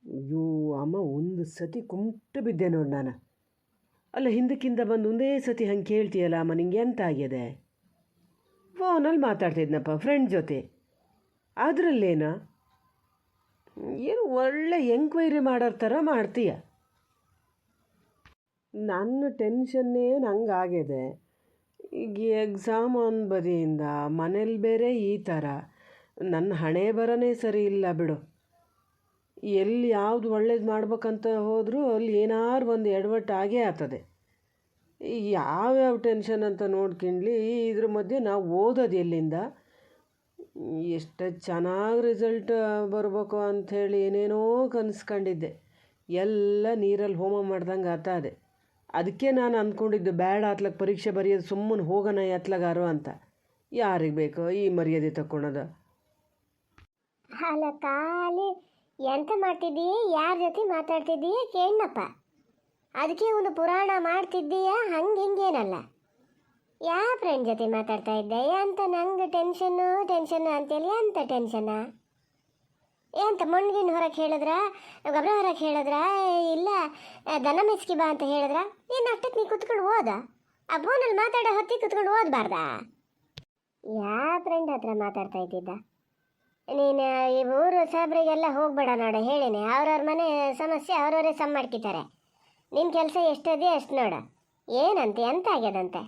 ಅಯ್ಯೋ ಅಮ್ಮ, ಒಂದು ಸತಿ ಕುಂಟು ಬಿದ್ದೆ ನೋಡಿ ನಾನು. ಅಲ್ಲ, ಹಿಂದಕ್ಕಿಂತ ಬಂದು ಒಂದೇ ಸತಿ ಹಂಗೆ ಕೇಳ್ತೀಯಲ್ಲ ಅಮ್ಮ, ನಿಂಗೆ ಎಂತ ಆಗಿದೆ? ಫೋನಲ್ಲಿ ಮಾತಾಡ್ತಿದ್ನಪ್ಪ ಫ್ರೆಂಡ್ ಜೊತೆ. ಅದರಲ್ಲೇನ ಏನು ಒಳ್ಳೆ ಎಂಕ್ವೈರಿ ಮಾಡೋರ ಥರ ಮಾಡ್ತೀಯ. ನನ್ನ ಟೆನ್ಷನ್ನೇ ನಂಗಾಗಿದೆ. ಈಗ ಎಕ್ಸಾಮ್ ಒಂದು ಬದಿಯಿಂದ, ಮನೇಲಿ ಬೇರೆ ಈ ಥರ. ನನ್ನ ಹಣೆ ಬರನೇ ಸರಿ ಇಲ್ಲ ಬಿಡು. ಎಲ್ಲಿ ಯಾವುದು ಒಳ್ಳೇದು ಮಾಡ್ಬೇಕಂತ ಹೋದರೂ ಅಲ್ಲಿ ಏನಾರು ಒಂದು ಎಡವಟ್ಟು ಆಗೇ ಆಗ್ತದೆ. ಯಾವ್ಯಾವ ಟೆನ್ಷನ್ ಅಂತ ನೋಡ್ಕೊಂಡ್ಲಿ, ಇದ್ರ ಮಧ್ಯೆ ನಾವು ಓದೋದು ಎಲ್ಲಿಂದ? ಎಷ್ಟು ಚೆನ್ನಾಗಿ ರಿಸಲ್ಟ್ ಬರಬೇಕು ಅಂಥೇಳಿ ಏನೇನೋ ಕನಸ್ಕೊಂಡಿದ್ದೆ. ಎಲ್ಲ ನೀರಲ್ಲಿ ಹೋಮ ಮಾಡ್ದಂಗೆ ಆಗ್ತದೆ. ಅದಕ್ಕೆ ನಾನು ಅಂದ್ಕೊಂಡಿದ್ದು ಬೇಡ ಅತ್ಲಾಗ ಪರೀಕ್ಷೆ ಬರೆಯೋದು, ಸುಮ್ಮನೆ ಹೋಗೋಣ ಎತ್ಲಾಗಾರು ಅಂತ. ಯಾರಿಗೆ ಬೇಕೋ ಈ ಮರ್ಯಾದೆ ತಕ್ಕೊಳೋದು? ಅಲ್ಲ ಖಾಲಿ ಎಂತ ಮಾಡ್ತಿದ್ದೀಯ, ಯಾರ ಜೊತೆ ಮಾತಾಡ್ತಿದ್ದೀಯ ಕೇಳಪ್ಪ. ಅದಕ್ಕೆ ಒಂದು ಪುರಾಣ ಮಾಡ್ತಿದ್ದೀಯ, ಹಂಗೆ ಹಿಂಗೇನಲ್ಲ. ಯಾವ ಫ್ರೆಂಡ್ ಜೊತೆ ಮಾತಾಡ್ತಾ ಇದ್ದೆ ಅಂತ ನಂಗೆ ಟೆನ್ಷನ್ನು ಅಂತೇಳಿ. ಅಂತ ಟೆನ್ಷನ್ನ ಎಂತ ಮೊಣ್ಗಿನ ಹೊರಗೆ ಹೇಳಿದ್ರ, ಗೊಬ್ಬರ ಹೊರಗೆ ಹೇಳಿದ್ರ, ಇಲ್ಲ ದನ ಮೆಸ್ಕಿ ಬಾ ಅಂತ ಹೇಳಿದ್ರ? ಏನು ಅಷ್ಟಕ್ಕೆ ನೀ ಕುತ್ಕೊಂಡು ಓದ? ಆ ಫೋನಲ್ಲಿ ಮಾತಾಡೋ ಹೊತ್ತಿಗೆ ಕುತ್ಕೊಂಡು ಓದಬಾರ್ದಾ? ಯಾವ ಫ್ರೆಂಡ್ ಹತ್ರ ಮಾತಾಡ್ತಾ ಇದ್ದಿದ್ದ ನೀನು? ಈ ಊರು ಸಾಬ್ರಿಗೆಲ್ಲ ಹೋಗ್ಬೇಡ ನೋಡ, ಹೇಳಿನಿ. ಅವ್ರವ್ರ ಮನೆ ಸಮಸ್ಯೆ ಅವ್ರವರೇ ಸಮ್ ಮಾಡ್ಕಿತಾರೆ. ನಿನ್ನ ಕೆಲಸ ಎಷ್ಟದೇ ಅಷ್ಟು ನೋಡ. ಏನಂತೆ, ಎಂತ ಆಗ್ಯದಂತೆ?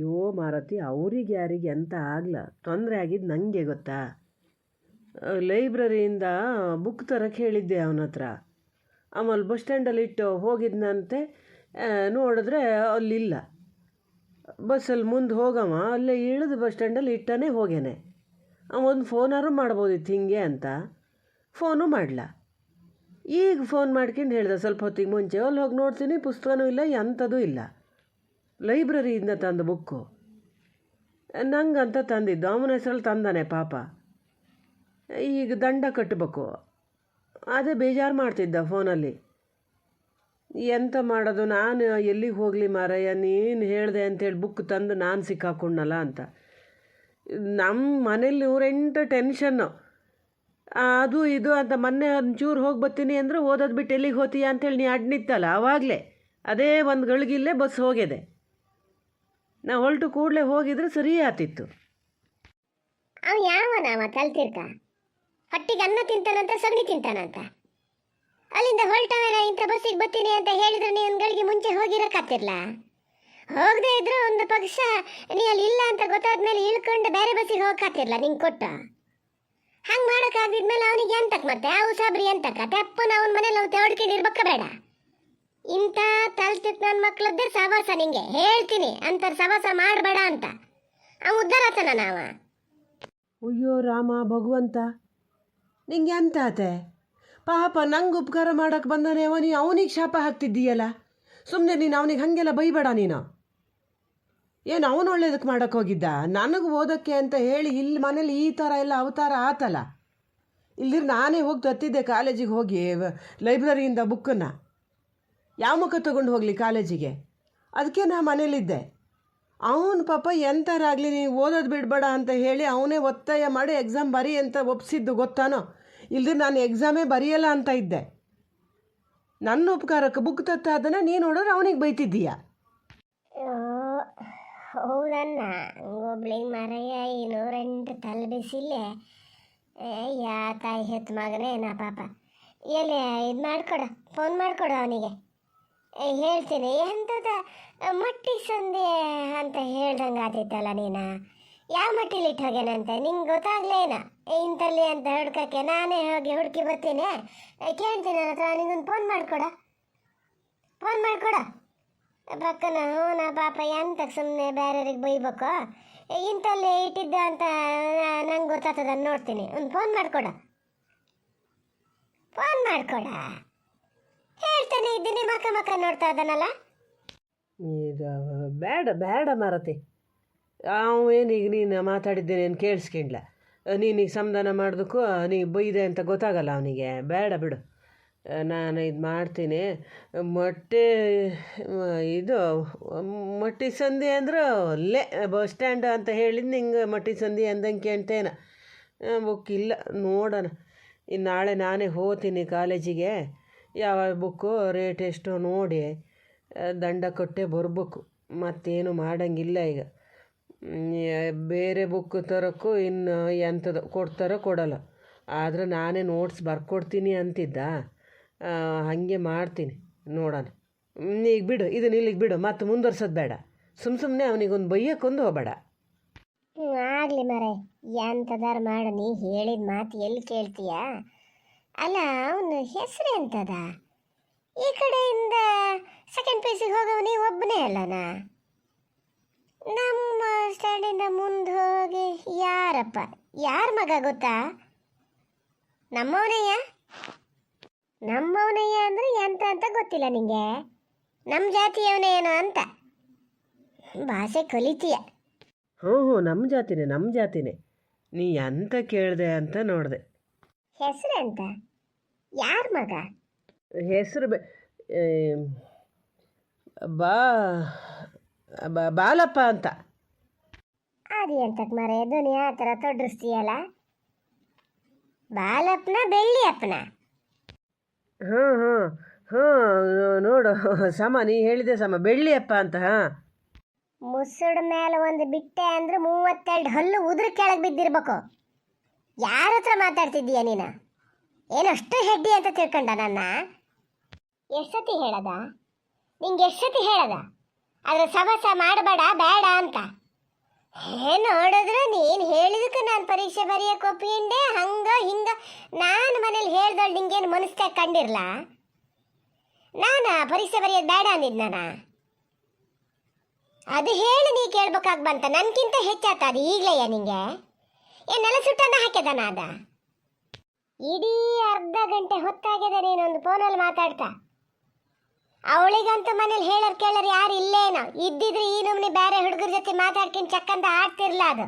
ಯೋ ಮಾರತಿ, ಅವ್ರಿಗೆ ಯಾರಿಗೆ ಎಂತ ಆಗಲ್ಲ. ತೊಂದರೆ ಆಗಿದ್ದು ನನಗೆ ಗೊತ್ತಾ. ಲೈಬ್ರರಿಯಿಂದ ಬುಕ್ ತರಕ್ಕೆ ಹೇಳಿದ್ದೆ ಅವನ ಹತ್ರ. ಆಮೇಲೆ ಬಸ್ ಸ್ಟ್ಯಾಂಡಲ್ಲಿ ಇಟ್ಟು ಹೋಗಿದ್ನಂತೆ. ನೋಡಿದ್ರೆ ಅಲ್ಲಿಲ್ಲ. ಬಸ್ಸಲ್ಲಿ ಮುಂದೆ ಹೋಗಮ್ಮ, ಅಲ್ಲೇ ಇಳಿದು ಬಸ್ ಸ್ಟ್ಯಾಂಡಲ್ಲಿ ಇಟ್ಟನೇ ಹೋಗ್ಯಾನೆ. ಒಂದು ಫೋನಾರು ಮಾಡ್ಬೋದಿತ್ತು ಹಿಂಗೆ ಅಂತ. ಫೋನು ಮಾಡಲ. ಈಗ ಫೋನ್ ಮಾಡ್ಕೊಂಡು ಹೇಳ್ದೆ ಸ್ವಲ್ಪ ಹೊತ್ತಿಗೆ ಮುಂಚೆ, ಅಲ್ಲಿ ಹೋಗಿ ನೋಡ್ತೀನಿ ಪುಸ್ತಕನೂ ಇಲ್ಲ, ಎಂಥದೂ ಇಲ್ಲ. ಲೈಬ್ರರಿಯಿಂದ ತಂದ ಬುಕ್ಕು ನಂಗಂತ ತಂದಿದ್ದು. ಅವನ ಹೆಸರಲ್ಲಿ ತಂದಾನೆ ಪಾಪ. ಈಗ ದಂಡ ಕಟ್ಟಬೇಕು. ಅದೇ ಬೇಜಾರು ಮಾಡ್ತಿದ್ದ ಫೋನಲ್ಲಿ. ಎಂತ ಮಾಡೋದು? ನಾನು ಎಲ್ಲಿಗೆ ಹೋಗಲಿ ಮಾರಯ್ಯ, ನೀನು ಹೇಳಿದೆ ಅಂಥೇಳಿ ಬುಕ್ ತಂದು ನಾನು ಸಿಕ್ಕಾಕೊಂಡಲ್ಲ ಅಂತ. ನಮ್ಮ ಮನೇಲಿ 108 ಟೆನ್ಷನ್ನು. ಅದು ಇದು ಅಂತ. ಮೊನ್ನೆ ಒಂಚೂರು ಹೋಗಿ ಬರ್ತೀನಿ ಅಂದರೆ ಓದೋದು ಬಿಟ್ಟು ಎಲ್ಲಿಗೆ ಹೋತೀಯ ಅಂಥೇಳಿ ನೀ ಅಡ್ನಿತ್ತಲ್ಲ, ಆವಾಗಲೇ ಅದೇ ಒಂದು ಗಳಿಗಿಲ್ಲೇ ಬಸ್ ಹೋಗಿದೆ. ನಾ ಹೊರಟು ಕೂಡಲೇ ಹೋಗಿದ್ರೆ ಸರಿ ಆತಿತ್ತು. ಅವ ಯಾವನ ತಲ್ತಿರ್ಕ? ಹೊಟ್ಟಿಗೆ ಅನ್ನ ತಿಂತಾನಂತ, ಸಗಣಿ ತಿಂತಾನಂತ. ಅಲ್ಲಿಂದ ಹೊರಟವೇನ ಇಂಥ ಬಸ್ಸಿಗೆ ಬರ್ತೀನಿ ಅಂತ ಹೇಳಿದ್ರೆ ನೀನು ಗಳಿಗೆ ಮುಂಚೆ ಹೋಗಿರಕ್ಕಾತಿರ್ಲ? ಹೋಗದೆ ಇದ್ರೆ ಒಂದು ಪಕ್ಷ ನೀ ಅಲ್ಲಿ ಇಲ್ಲ ಅಂತ ಗೊತ್ತಾದ್ಮೇಲೆ ಇಳ್ಕೊಂಡು ಬೇರೆ ಬಸ್ಸಿಗೆ ಹೋಗಕ್ಕಾತಿರ್ಲ ನಿಂಗೆ ಕೊಟ್ಟ? ಹಂಗೆ ಮಾಡೋಕ್ಕಾಗಿದ್ಮೇಲೆ ಅವನಿಗೆ ಎಂತಕ್ಕೆ ಮತ್ತೆ ಅವು ಸಾಬ್ರಿ ಎಂತಕ್ಕ? ತೆಪ್ಪನ ಅವನ ಮನೇಲಿ ನಾವು ತೆವಡ್ಕೊಂಡು ಇರ್ಬೇಕ ಬೇಡ? ಇಂಥ ತಲ್ತಿತ್ತು ನನ್ನ ಮಕ್ಳದ್ದೇ ಸವಾಸ. ನಿಂಗೆ ಹೇಳ್ತೀನಿ, ಅಂಥವ್ರ ಸವಾಸ ಮಾಡಬೇಡ ಅಂತ. ಅವ ಉದ್ಧಾರ ಆತನ ನಾವ. ಅಯ್ಯೋ ರಾಮ ಭಗವಂತ, ನಿಂಗೆ ಎಂತ ಆತೆ? ಪಾಪ ನಂಗೆ ಉಪಕಾರ ಮಾಡೋಕ್ಕೆ ಬಂದಾನೆ ಅವ, ನೀನು ಅವನಿಗೆ ಶಾಪ ಹಾಕ್ತಿದ್ದೀಯಲ್ಲ. ಸುಮ್ಮನೆ ನೀನು ಅವನಿಗೆ ಹಾಗೆಲ್ಲ ಬೈಬೇಡ ನೀನು. ಏನು ಅವನು ಒಳ್ಳೇದಕ್ಕೆ ಮಾಡೋಕ್ಕೆ ಹೋಗಿದ್ದ? ನನಗೆ ಓದೋಕ್ಕೆ ಅಂತ ಹೇಳಿ ಇಲ್ಲಿ ಮನೇಲಿ ಈ ಥರ ಎಲ್ಲ ಅವತಾರ ಆತಲ್ಲ. ಇಲ್ಲಿರು ನಾನೇ ಹೋಗಿ ತತ್ತಿದ್ದೆ ಕಾಲೇಜಿಗೆ ಹೋಗಿ ಲೈಬ್ರರಿಯಿಂದ ಬುಕ್ಕನ್ನು. ಯಾವ ಮುಖ ತೊಗೊಂಡು ಹೋಗಲಿ ಕಾಲೇಜಿಗೆ? ಅದಕ್ಕೆ ನಾ ಮನೇಲಿದ್ದೆ. ಅವನು ಪಾಪ ಎಂಥರಾಗಲಿ ನೀವು ಓದೋದು ಬಿಡಬೇಡ ಅಂತ ಹೇಳಿ ಅವನೇ ಒತ್ತಾಯ ಮಾಡಿ ಎಕ್ಸಾಮ್ ಬರೀ ಅಂತ ಒಪ್ಪಿಸಿದ್ದು ಗೊತ್ತಾನೋ? ಇಲ್ದಿರ ನಾನು ಎಕ್ಸಾಮೇ ಬರೆಯಲ್ಲ ಅಂತ ಇದ್ದೆ. ನನ್ನ ಉಪಕಾರಕ್ಕೆ ಬುಕ್ ತತ್ತಾದನ್ನು ನೀನು ನೋಡಿದ್ರೆ ಅವನಿಗೆ ಬೈತಿದ್ದೀಯ. ಹೌದನ್ನ ಒಬ್ಳಿಗೆ ಮರಯ್ಯ ಈ 108 ತಲೆ ಬಿಸಿಲೆ. ಯಾ ತಾಯಿ ಹೆತ್ತು ಮಗನೇನ ಪಾಪ. ಎಲ್ಲಿ ಇದು ಮಾಡಿಕೊಡ, ಫೋನ್ ಮಾಡಿಕೊಡು ಅವನಿಗೆ. ಹೇಳ್ತೀನಿ. ಎಂಥದ ಮಟ್ಟಿ ಸಂದೆ ಅಂತ ಹೇಳ್ದಂಗೆ ಆತಿತ್ತಲ್ಲ ನೀನು. ಯಾವ ಮಟ್ಟಿಲಿ ಇಟ್ಟು ಹೋಗ್ಯಾನಂತೆ ನಿಂಗೆ ಗೊತ್ತಾಗ್ಲೇನ? ಇಂಥಲ್ಲಿ ಅಂತ ಹುಡ್ಕಕ್ಕೆ ನಾನೇ ಹೋಗಿ ಹುಡುಕಿ ಬರ್ತೀನಿ. ಕೇಳ್ತೀನಿ ನನ್ನ ಹತ್ರ. ನಿಂಗೊಂದು ಫೋನ್ ಮಾಡಿಕೊಡ, ಫೋನ್ ಮಾಡಿಕೊಡ ಪಕ್ಕನ. ಹ್ಞೂ ಪಾಪ, ಎಂತಕ್ಕೆ ಸುಮ್ಮನೆ ಬೇರೆಯವ್ರಿಗೆ ಬೈಬೇಕು? ಇಂಥಲ್ಲಿ ಇಟ್ಟಿದ್ದ ಅಂತ ನಂಗೆ ಗೊತ್ತಾಗ್ತದ ನೋಡ್ತೀನಿ. ಒಂದು ಫೋನ್ ಮಾಡಿಕೊಡ, ಫೋನ್ ಮಾಡಿಕೊಡ. ಹೇಳ್ತಾನೆ ಇದ್ದೀನಿ, ಮಕ್ಕ ನೋಡ್ತಾ ಇದ್ದಾನಲ್ಲ. ಇದು ಬೇಡ ಬೇಡ ಮಾರತಿ. ಅವೇನೀಗ ನೀನು ಮಾತಾಡಿದ್ದೇನೇನು ಕೇಳಿಸ್ಕೊಂಡ್ಲ? ನೀನೀಗ ಸಮಾಧಾನ ಮಾಡೋದಕ್ಕೂ ನೀ ಬೈದೆ ಅಂತ ಗೊತ್ತಾಗಲ್ಲ ಅವನಿಗೆ. ಬೇಡ ಬಿಡು, ನಾನು ಇದು ಮಾಡ್ತೀನಿ. ಮೊಟ್ಟೆ ಇದು ಮಟ್ಟಿ ಸಂಧಿ ಅಂದ್ರೆ ಅಲ್ಲೇ ಬಸ್ ಸ್ಟ್ಯಾಂಡ್ ಅಂತ ಹೇಳಿದ್ದು ನಿಂಗೆ ಮಟ್ಟಿ ಸಂಧಿ ಅಂದಂಗೆ ಕೇಳ್ತೇನ. ಬುಕ್ ಇಲ್ಲ, ನೋಡೋಣ ಇನ್ನು ನಾಳೆ ನಾನೇ ಹೋಗ್ತೀನಿ ಕಾಲೇಜಿಗೆ. ಯಾವ ಬುಕ್ಕು ರೇಟ್ ಎಷ್ಟು ನೋಡಿ ದಂಡ ಕೊಟ್ಟೆ ಬರ್ಬೇಕು. ಮತ್ತೇನು ಮಾಡೋಂಗಿಲ್ಲ ಈಗ. ಬೇರೆ ಬುಕ್ ತರೋಕ್ಕೂ ಇನ್ನು ಎಂಥದ್ದು ಕೊಡ್ತಾರೋ ಕೊಡಲ್ಲ. ಆದರೆ ನಾನೇ ನೋಟ್ಸ್ ಬರ್ಕೊಡ್ತೀನಿ ಅಂತಿದ್ದ. ಹಾಗೆ ಮಾಡ್ತೀನಿ, ನೋಡೋಣ. ಈಗ ಬಿಡು, ಇದನ್ನ ಇಲ್ಲಿಗೆ ಬಿಡು, ಮತ್ತೆ ಮುಂದುವರ್ಸೋದು ಬೇಡ. ಸುಮ್ಮನೆ ಅವನಿಗೊಂದು ಬೈಯಕ್ಕೊಂದು ಹೋಗಬೇಡ. ಆಗಲಿ ಮರೆ, ಎಂಥದಾರು ಮಾಡು. ನೀ ಹೇಳಿದ ಮಾತು ಎಲ್ಲಿ ಕೇಳ್ತೀಯ? ಅಲ್ಲ, ಅವನ ಹೆಸರು ಎಂತದ? ಈ ಕಡೆಯಿಂದ ಸೆಕೆಂಡ್ ಪೀಸಿಗೆ ಹೋಗವ ನೀವು ಒಬ್ಬನೇ ಅಲ್ಲನ? ನಮ್ಮ ಸ್ಟ್ಯಾಂಡಿಂದ ಮುಂದೆ ಹೋಗಿ ಯಾರಪ್ಪ, ಯಾರ ಮಗ ಗೊತ್ತಾ? ನಮ್ಮವನಯ್ಯ. ನಮ್ಮವನಯ್ಯ ಅಂದರೆ ಎಂತ ಅಂತ ಗೊತ್ತಿಲ್ಲ ನಿಂಗೆ? ನಮ್ಮ ಜಾತಿಯವನೇನೋ ಅಂತ ಭಾಷೆ ಕಲಿತೀಯ. ಹ್ಞೂ ನಮ್ಮ ಜಾತಿನೇ. ನೀ ಎಂತ ಕೇಳಿದೆ ಅಂತ ನೋಡಿದೆ. ಹೆಸರು ಎಂತ? ಯಾರ ಮಗ? ಹೆಸರು ಬಾಲಪ್ಪ ಅಂತ. ಅದು ಎಂತಕ್ಕೆ ಮರೆ ಧ್ವನಿ ಆ ಥರ ತೊಡ್ರಿಸ್ತೀಯಲ್ಲ? ಬಾಲಪ್ಪನ ಬೆಳ್ಳಿಯಪ್ಪನ? ಹಾಂ ನೋಡು ಸಮ, ನೀ ಹೇಳಿದೆ ಸಮ, ಬೆಳ್ಳಿಯಪ್ಪ ಅಂತ. ಹಾಂ, ಮುಸುಡ್ ಮೇಲೆ ಒಂದು ಬಿಟ್ಟೆ ಅಂದ್ರೆ 32 ಹಲ್ಲು ಉದ್ರ ಕೆಳಗೆ ಬಿದ್ದಿರ್ಬೇಕು. ಯಾರ ಹತ್ರ ಮಾತಾಡ್ತಿದ್ದೀಯ ನೀನು? ಏನಷ್ಟು ಹೆಡ್ಡಿ ಅಂತ ತಿಳ್ಕೊಂಡ ನನ್ನ? ಎಷ್ಟೊತ್ತಿ ಹೇಳದ ನಿಂಗೆ? ಎಷ್ಟೊತ್ತಿ ಹೇಳದ ಅದ್ರ ಸವಸ ಮಾಡಬೇಡ ಬೇಡ ಅಂತ? ನೋಡಿದ್ರೆ ನೀನು ಹೇಳಿದಕ್ಕೆ ನಾನು ಪರೀಕ್ಷೆ ಬರೆಯಕ್ಕೆ ಒಪ್ಪಿಂಡೆ. ಹಂಗ ಹಿಂಗ ನಾನು ಮನೇಲಿ ಹೇಳ್ದಳು. ನಿಂಗೇನು ಮನಸ್ಸಾಗ ಕಂಡಿರ್ಲ? ನಾನು ಪರೀಕ್ಷೆ ಬರೆಯೋದು ಬೇಡ ಅಂದಿದ್ನ? ಅದು ಹೇಳಿ ನೀ ಕೇಳ್ಬೇಕಾಗಿ ಬಂತ. ನನ್ಗಿಂತ ಹೆಚ್ಚಾತ ಅದು ಈಗಲೆಯ ನಿಂಗೆ? ಏನೆಲ್ಲ ಸುಟ್ಟನ್ನ ಹಾಕ್ಯದನ ಅದ? ಇಡೀ ಅರ್ಧ ಗಂಟೆ ಹೊತ್ತಾಗ್ಯದ ನೀನೊಂದು ಫೋನಲ್ಲಿ ಮಾತಾಡ್ತಾ. ಅವಳಿಗಂತೂ ಮನೇಲಿ ಹೇಳೋರು ಕೇಳೋರು ಯಾರು ಇಲ್ಲೇನೋ. ಇದ್ದಿದ್ರೆ ಈ ನಮ್ನಿ ಬೇರೆ ಹುಡುಗರ ಜೊತೆ ಮಾತಾಡ್ಕೊಂಡು ಚಕ್ಕಂತ ಆಡ್ತಿರ್ಲ. ಅದು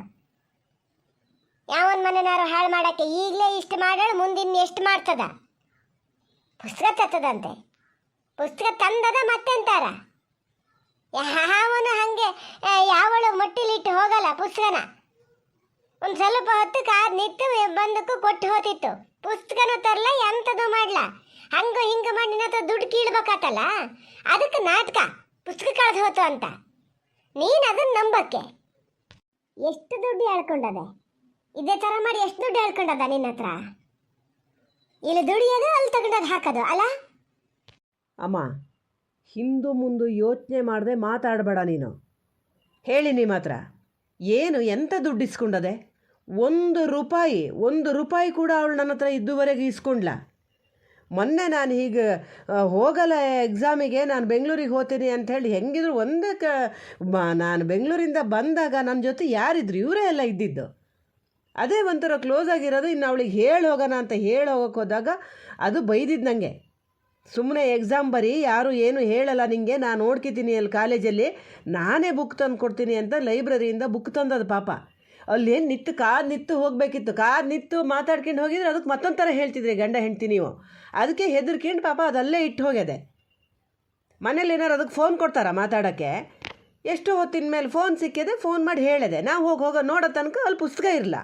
ಯಾವನ ಮನೆನಾರು ಹಾಳು ಮಾಡಕ್ಕೆ ಈಗಲೇ ಇಷ್ಟು ಮಾಡೋಳು, ಮುಂದಿನ ಎಷ್ಟು ಮಾಡ್ತದ? ಪುಸ್ತಕ ತತ್ತದಂತೆ. ಪುಸ್ತಕ ತಂದದ ಮತ್ತೆಂತಾರ? ಯಾವನು ಹಂಗೆ ಯಾವಳು ಮಟ್ಟಿಲಿಟ್ಟು ಹೋಗಲ್ಲ ಪುಸ್ತಕನ. ಒಂದು ಸ್ವಲ್ಪ ಹೊತ್ತು ಕಾದ್ ನಿಂತು ಬಂದಕ್ಕೂ ಕೊಟ್ಟು ಹೋತಿತ್ತು. ಪುಸ್ತಕನೂ ತರಲ್ಲ, ಎಂಥದ್ದು ಮಾಡ್ಲ. ಹಂಗ ಹಿಂಗ ಮಾಡಿ ನಿನ್ನ ಹತ್ರ ದುಡ್ಡು ಕೀಳ್ಬೇಕಾತಲ್ಲ, ಅದಕ್ಕೆ ನಾಟಕ ಪುಸ್ತಕ ಕಳೆದು ಹೋತು ಅಂತ. ನೀನು ಅದನ್ನ ನಂಬಕ್ಕೆ ಎಷ್ಟು ದುಡ್ಡು ಹೇಳ್ಕೊಂಡದೆ? ಇದೇ ಥರ ಮಾಡಿ ಎಷ್ಟು ದುಡ್ಡು ಹೇಳ್ಕೊಂಡದ ನಿನ್ನ ಹತ್ರ? ಇಲ್ಲಿ ದುಡಿಯೋದು, ಅಲ್ಲಿ ತಗೊಂಡೋದು ಹಾಕೋದು ಅಲ್ಲ? ಅಮ್ಮ, ಹಿಂದು ಮುಂದೆ ಯೋಚನೆ ಮಾಡದೆ ಮಾತಾಡಬೇಡ ನೀನು. ಹೇಳಿ ನಿಮ್ಮ ಹತ್ರ ಏನು ಎಂಥ ದುಡ್ಡು ಇಸ್ಕೊಂಡದೆ? 1 ರೂಪಾಯಿ ಕೂಡ ಅವಳು ನನ್ನ ಹತ್ರ ಇದುವರೆಗೆ ಇಸ್ಕೊಂಡ್ಲ. ಮೊನ್ನೆ ನಾನು ಹೀಗೆ ಹೋಗಲ್ಲ ಎಕ್ಸಾಮಿಗೆ, ನಾನು ಬೆಂಗಳೂರಿಗೆ ಹೋಗ್ತೀನಿ ಅಂಥೇಳಿ ಹೆಂಗಿದ್ರು ನಾನು ಬೆಂಗಳೂರಿಂದ ಬಂದಾಗ ನನ್ನ ಜೊತೆ ಯಾರಿದ್ರು? ಇವರೇ ಎಲ್ಲ ಇದ್ದಿದ್ದು. ಅದೇ ಒಂಥರ ಕ್ಲೋಸ್ ಆಗಿರೋದು. ಇನ್ನು ಅವಳಿಗೆ ಹೇಳಿ ಹೋಗೋಣ ಅಂತ ಹೇಳಿ ಹೋಗೋಕೆ ಹೋದಾಗ ಅದು ಬೈದಿದ್ದು ನನಗೆ. ಸುಮ್ಮನೆ ಎಕ್ಸಾಮ್ ಬರೀ, ಯಾರು ಏನು ಹೇಳಲ್ಲ ನಿಂಗೆ, ನಾನು ನೋಡ್ಕೊತೀನಿ ಅಲ್ಲಿ ಕಾಲೇಜಲ್ಲಿ, ನಾನೇ ಬುಕ್ ತಂದು ಕೊಡ್ತೀನಿ ಅಂತ ಲೈಬ್ರರಿಯಿಂದ ಬುಕ್ ತಂದದು ಪಾಪ. ಅಲ್ಲೇನು ನಿತ್ತು ಹೋಗಬೇಕಿತ್ತು. ನಿತ್ತು ಮಾತಾಡ್ಕೊಂಡು ಹೋಗಿದ್ರೆ ಅದಕ್ಕೆ ಮತ್ತೊಂದು ಥರ ಹೇಳ್ತಿದ್ರಿ ಗಂಡ ಹೆಂಡ್ತಿ ನೀವು. ಅದಕ್ಕೆ ಹೆದರ್ಕೊಂಡು ಪಾಪ ಅದಲ್ಲೇ ಇಟ್ಟು ಹೋಗ್ಯದೆ. ಮನೇಲಿ ಏನಾರು ಅದಕ್ಕೆ ಫೋನ್ ಕೊಡ್ತಾರ ಮಾತಾಡೋಕ್ಕೆ? ಎಷ್ಟೋ ಹೊತ್ತಿನ ಮೇಲೆ ಫೋನ್ ಸಿಕ್ಕಿದೆ, ಫೋನ್ ಮಾಡಿ ಹೇಳಿದೆ. ನಾವು ಹೋಗೋ ನೋಡೋ ತನಕ ಅಲ್ಲಿ ಪುಸ್ತಕ ಇರಲ್ಲ.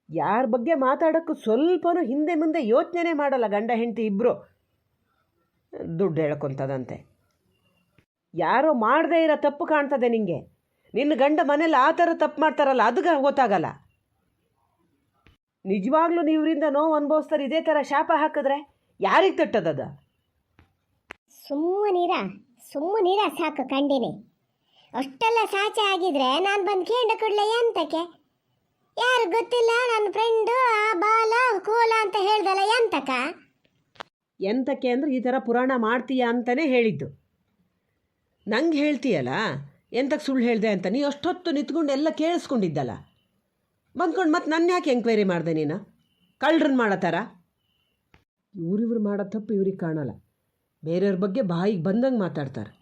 ಯಾರ ಬಗ್ಗೆ ಮಾತಾಡೋಕ್ಕೂ ಸ್ವಲ್ಪನೂ ಹಿಂದೆ ಮುಂದೆ ಯೋಚನೆ ಮಾಡಲ್ಲ ಗಂಡ ಹೆಂಡತಿ ಇಬ್ಬರು. ದುಡ್ಡು ಹೇಳ್ಕೊತದಂತೆ. ಯಾರೋ ಮಾಡದೇ ಇರೋ ತಪ್ಪು ಕಾಣ್ತದೆ ನಿಂಗೆ. ನಿನ್ನ ಗಂಡ ಮನೇಲಿ ಆ ಥರ ತಪ್ಪು ಮಾಡ್ತಾರಲ್ಲ, ಅದಕ್ಕೆ ಗೊತ್ತಾಗಲ್ಲ. ನಿಜವಾಗ್ಲೂ ನೀವರಿಂದ ನೋವು ಅನುಭವಿಸ್ತಾರೆ. ಇದೇ ಥರ ಶಾಪ ಹಾಕಿದ್ರೆ ಯಾರಿಗೆ ತಟ್ಟದದ? ಸುಮ್ಮನಿರ ಸಾಕು ಕಂಡಿನಿ. ಅಷ್ಟೆಲ್ಲ ಸಾಚೆ ಆಗಿದ್ರೆ ನಾನು ಬಂದು ಕೇಂದ್ರ ಕೊಡ್ಲೆ ಎಂತಕ್ಕೆ? ಯಾರು ಗೊತ್ತಿಲ್ಲ, ನನ್ನ ಫ್ರೆಂಡು ಆ ಬಾಲ ಕೋಲ ಅಂತ ಹೇಳ್ದಲ್ಲ, ಎಂತಕ್ಕೆ ಅಂದರೆ ಈ ಥರ ಪುರಾಣ ಮಾಡ್ತೀಯ ಅಂತಲೇ ಹೇಳಿದ್ದು. ನಂಗೆ ಹೇಳ್ತೀಯಲ್ಲ ಎಂತಕ್ಕೆ ಸುಳ್ಳು ಹೇಳಿದೆ ಅಂತ. ನೀ ಅಷ್ಟೊತ್ತು ನಿಂತ್ಕೊಂಡು ಎಲ್ಲ ಕೇಳಿಸ್ಕೊಂಡಿದ್ದಲ್ಲ, ಬಂದ್ಕೊಂಡು ಮತ್ತೆ ನನ್ನ ಯಾಕೆ ಎಂಕ್ವೈರಿ ಮಾಡಿದೆ ನೀನು? ಕಳ್ಳರನ್ನ ಮಾಡೋ ಥರ. ಇವ್ರಿವ್ರು ಮಾಡೋ ತಪ್ಪು ಇವ್ರಿಗೆ ಕಾಣಲ್ಲ. ಬೇರೆಯವ್ರ ಬಗ್ಗೆ ಬಾಯಿಗೆ ಬಂದಂಗೆ ಮಾತಾಡ್ತಾರೆ.